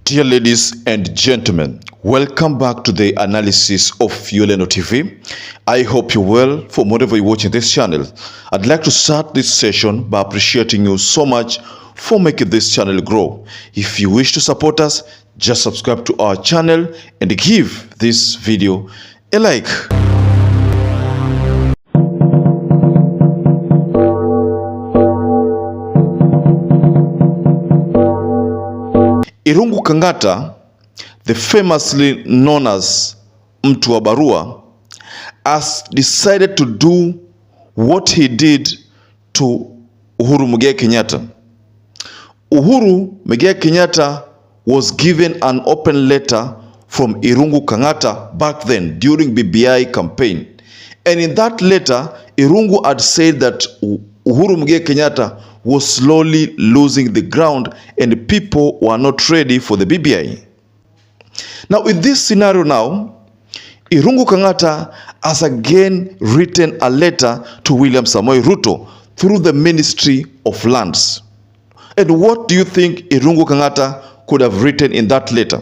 Dear ladies and gentlemen, welcome back to the analysis of YOLENO TV. I hope you're well from wherever you're watching this channel. I'd like to start this session by appreciating you so much for making this channel grow. If you wish to support us, just subscribe to our channel and give this video a like. Irungu KANGATA, the famously known as Mtu wa Barua, has decided to do what he did to Uhuru Muigai Kenyatta. Uhuru Muigai Kenyatta was given an open letter from Irungu KANGATA back then during BBI campaign. And in that letter, Irungu had said that Uhuru Muigai Kenyatta was slowly losing the ground and people were not ready for the BBI. Now, in this scenario now, Irungu KANGATA has again written a letter to William Samoei Ruto through the Ministry of Lands. And what do you think Irungu KANGATA could have written in that letter?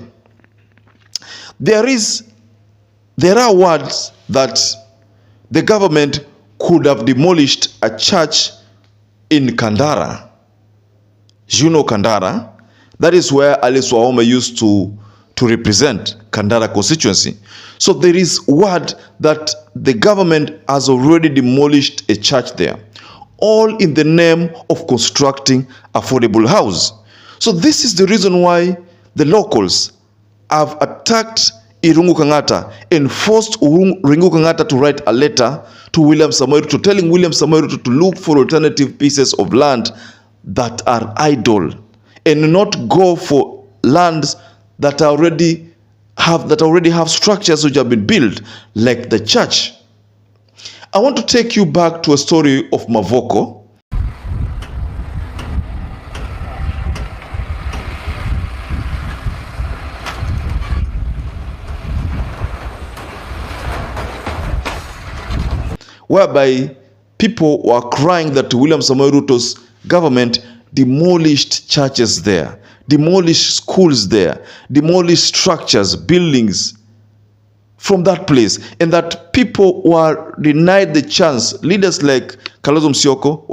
There are words that the government could have demolished a church in Kandara. You know Kandara? That is where Alice Wahome used to represent Kandara constituency. So there is word that the government has already demolished a church there, all in the name of constructing affordable house. So this is the reason why the locals have attacked Irungu KANGATA and forced Irungu KANGATA to write a letter to William Samoei Ruto, telling William Samoei Ruto to look for alternative pieces of land that are idle and not go for lands that already have structures which have been built, like the church. I want to take you back to a story of Mavoko. Whereby people were crying that William Samoei Ruto's government demolished churches there, demolished schools there, demolished structures, buildings from that place, and that people were denied the chance. Leaders like Kalonzo Musyoka,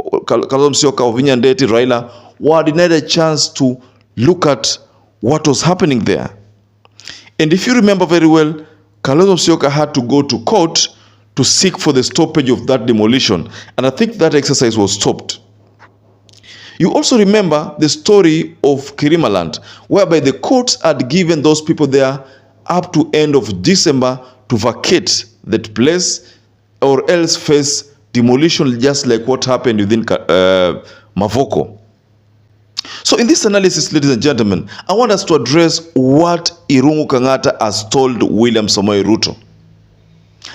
Ovinya Ndeti, Raila were denied a chance to look at what was happening there. And if you remember very well, Kalonzo Musyoka had to go to court to seek for the stoppage of that demolition. And I think that exercise was stopped. You also remember the story of Kirima land, whereby the courts had given those people there up to end of December to vacate that place or else face demolition, just like what happened within Mavoko. So in this analysis, ladies and gentlemen, I want us to address what Irungu KANGATA has told William Samoei Ruto.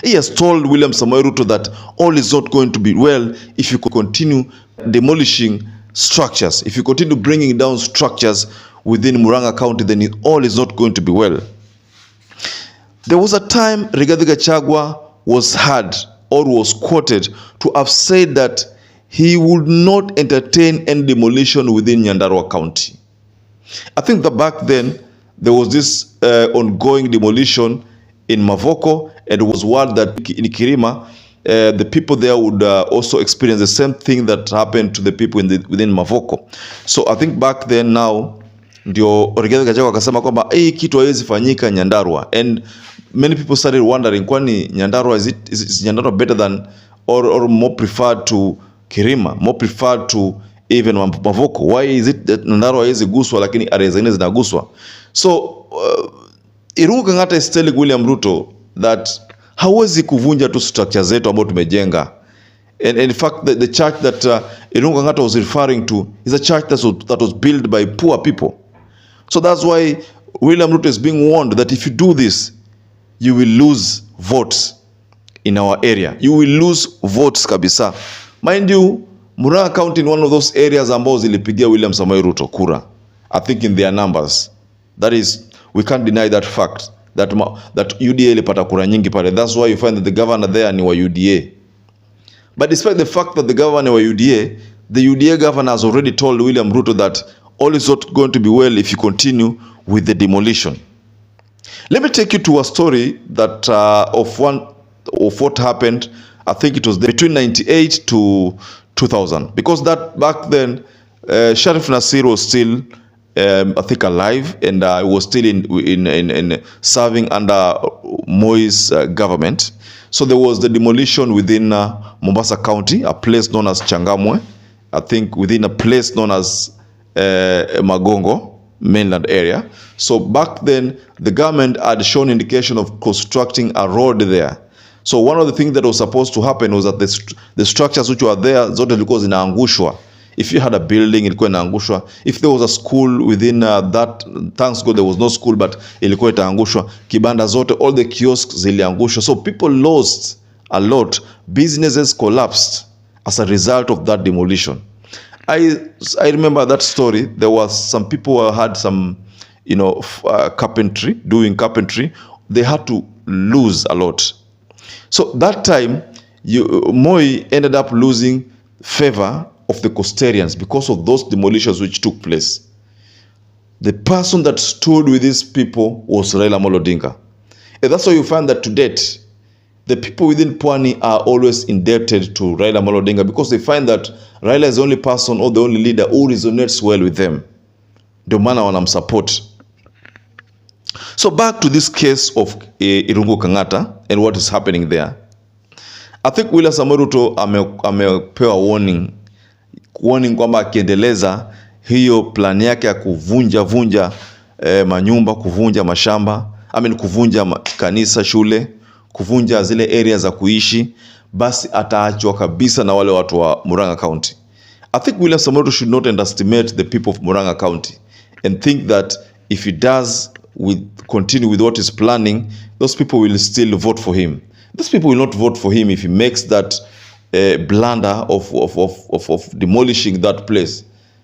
He has told William Samoei Ruto that all is not going to be well if you continue demolishing structures. If you continue bringing down structures within Murang'a County, then all is not going to be well. There was a time Rigathi Gachagua was heard or was quoted to have said that he would not entertain any demolition within Nyandarua County. I think that back then there was this ongoing demolition in Mavoko, and it was word that in Kirima, the people there would also experience the same thing that happened to the people within Mavoko. So I think back then now, ndio Rigathi Gachagua akasema kwamba hii kitu haiwezi fanyika Nyandarua, and many people started wondering, kwani Nyandarua is Nyandarua better than or more preferred to Kirima, more preferred to even Mavoko? Why is it that Nyandarua haiwezi guswa lakini area zingine zinaguswa? So Irungu KANGATA is telling William Ruto that hawezi kuvunja tu structure zetu ambazo tumejenga. And in fact, the church that Irungu KANGATA was referring to is a church that was built by poor people. So that's why William Ruto is being warned that if you do this, you will lose votes in our area. You will lose votes kabisa. Mind you, Murang'a County in one of those areas ambazo zilipigia William Samoei Ruto kura. I think in their numbers. That is, we can't deny that fact that UDA ilipata kura nyingi pale. That's why you find that the governor there ni wa UDA. But despite the fact that the governor wa UDA, the UDA governor has already told William Ruto that all is not going to be well if you continue with the demolition. Let me take you to a story that of what happened. I think it was between 98 to 2000, because that back then Sheriff Nasir was still I think alive, and was still in serving under Moi's government. So there was the demolition within Mombasa County, a place known as Changamwe, I think within a place known as Magongo mainland area. So back then the government had shown indication of constructing a road there. So one of the things that was supposed to happen was that the structures which were there zote zilikuwa zinaangushwa. If you had a building, ilikuwa inaangushwa. If there was a school within that, thanks God there was no school, but ilikuwa itaangushwa. Kibanda zote, all the kiosks ziliangushwa. So people lost a lot. Businesses collapsed as a result of that demolition. I remember that story. There was some people who had some, carpentry, doing carpentry. They had to lose a lot. So that time, Moi ended up losing favor of the Costarians because of those demolitions which took place. The person that stood with these people was Raila Amolo Odinga. And that's why you find that to date, the people within Pwani are always indebted to Raila Amolo Odinga, because they find that Raila is the only person or the only leader who resonates well with them. Ndio maana wanamsupport. So back to this case of Irungu Kangata and what is happening there. I think William Samoei Ruto amepewa warning kwamba akiendeleza hiyo plan yake ya kuvunja manyumba, kuvunja mashamba, kuvunja kanisa, shule, kuvunja zile areas za kuishi, basi ataachwa kabisa na wale watu wa Murang'a County. I think William Samoei Ruto should not underestimate the people of Murang'a County and think that if he does continue with what he's planning, those people will still vote for him. Those people will not vote for him if he makes that blunder of demolishing that place,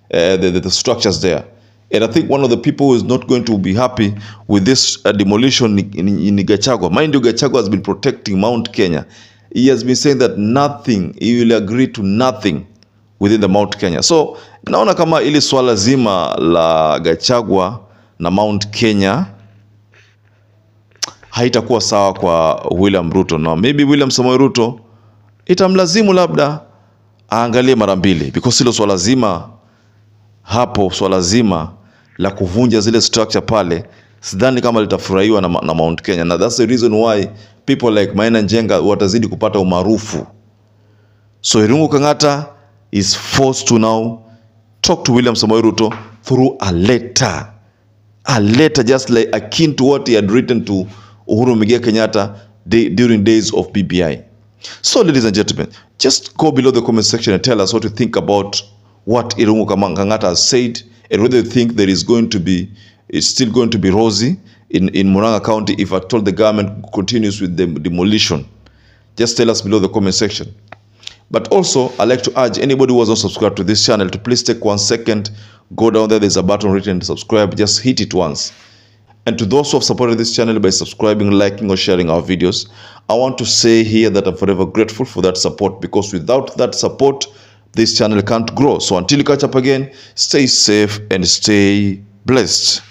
the structures there. And I think one of the people who is not going to be happy with this demolition in Gachagua. Mind you, Gachagua has been protecting Mount Kenya. He has been saying that nothing, he will agree to nothing within the Mount Kenya. So naona kama ili swala zima la Gachagua na Mount Kenya haitakuwa sawa kwa William Ruto. Na maybe William Samoei Ruto itamlazimu labda aangalie mara mbili, because hilo swala zima hapo, swala zima la kuvunja zile structure pale, sidhani kama litafurahiwa na Mount Kenya. Na that's the reason why people like Maina Njenga watazidi kupata umaarufu. So Irungu Kangata is forced to now talk to William Samoei Ruto through a letter. A letter just like akin to what he had written to Uhuru Muigai Kenyatta during days of BBI. So ladies and gentlemen, just go below the comment section and tell us what you think about what Irungu Kangata has said, and whether you think there is still going to be rosy in Murang'a County if at all the government continues with the demolition. Just tell us below the comment section. But also, I'd like to urge anybody who has not subscribed to this channel to please take 1 second, go down there, there's a button written subscribe, just hit it once. And to those who have supported this channel by subscribing, liking or sharing our videos, I want to say here that I'm forever grateful for that support, because without that support, this channel can't grow. So until you catch up again, stay safe and stay blessed.